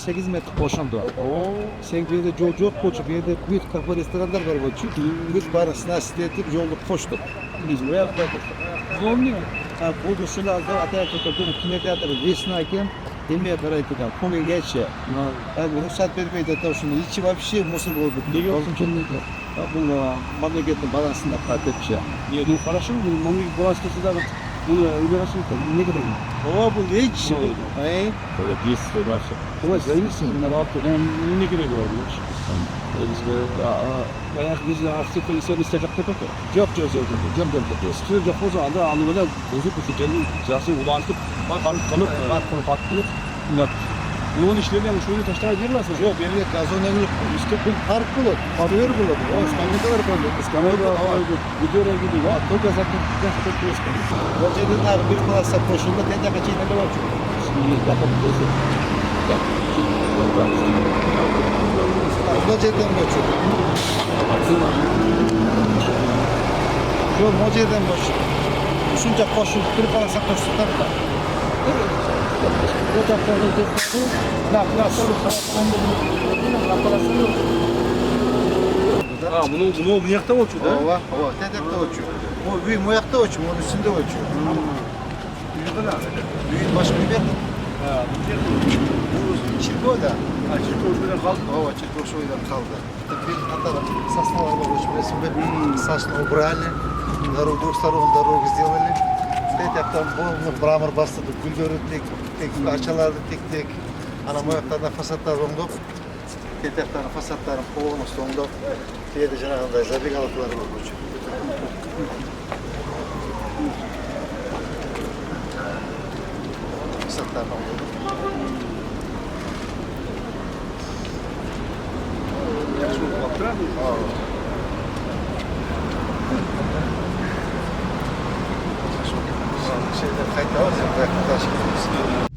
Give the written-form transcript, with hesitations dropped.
8 metre koşandı. Sen bir de çok koşup, bir de büyük kafa restoranlar var koşup. Biz parasına siteyip yolda koştuk. Biz buraya koştuk. Zombi. Ha, bu şularda ataya tutup, kinetiyatı resnayken demeye karaytıkan, konu geçe. Yani ruhsat vermeydi de şunu içi var bir şey musul oldu. Ne yaptın kendine? Bu memleketin balansında farklı bir şey. Ya ne karışım bu? Mami burası da bunu öğrensin. Ne kadar? O bu hiç. Hey. Böyle bir sürü var. Ama zeynisin. Ne yaptın? Ne kadar görüyorsun? Bayağı biz de artık insan isteyecek de pek. Yok. Sıkıyor yapı zaman anlamda bozuk bir fikirli siyasi ulaştık. Bak kanıt var konu farklı. Bunun işlerine şöyle taşlar girmezsin. Yok, benim gazonları işte bu park bulur. Arıyor bulur. O İstanbul'da kadar bulur. İstanbul'da gidiyor gidiyor. Ya, çok yazık. Roger'in abi bir klasa koşulda tende kaçıyla ne var? Şimdi yapabilirsin. Roger'den koşuyor. Yok, Roger'den koşuyor. Düşünce koşuyor, bir klasa koştuklar da. Bu da koşuyor. Bunu bu yakta uçuyor da. Ova, tedekte uçuyor. O büyük moyakta uçuyor, onun üstünde uçuyor. Büyük başka bir yer. Bu çirko da. Çirko uçuyordan kaldı. Ova, çirko şuydan kaldı. Bir hatta соснового уж сосну убрали, дорогу старую дорогу сделали. Стоит там мрамор bastırdık, gülleri tek, parçaları tek, ana moyaklardan fasatlar rondop. Teteklerin fasatların kovulmuş rondop. Diye de cenahında zabik alıkları var bu. Fasatlardan rondop. Şeyler kayıtlar var ya, taş gibi.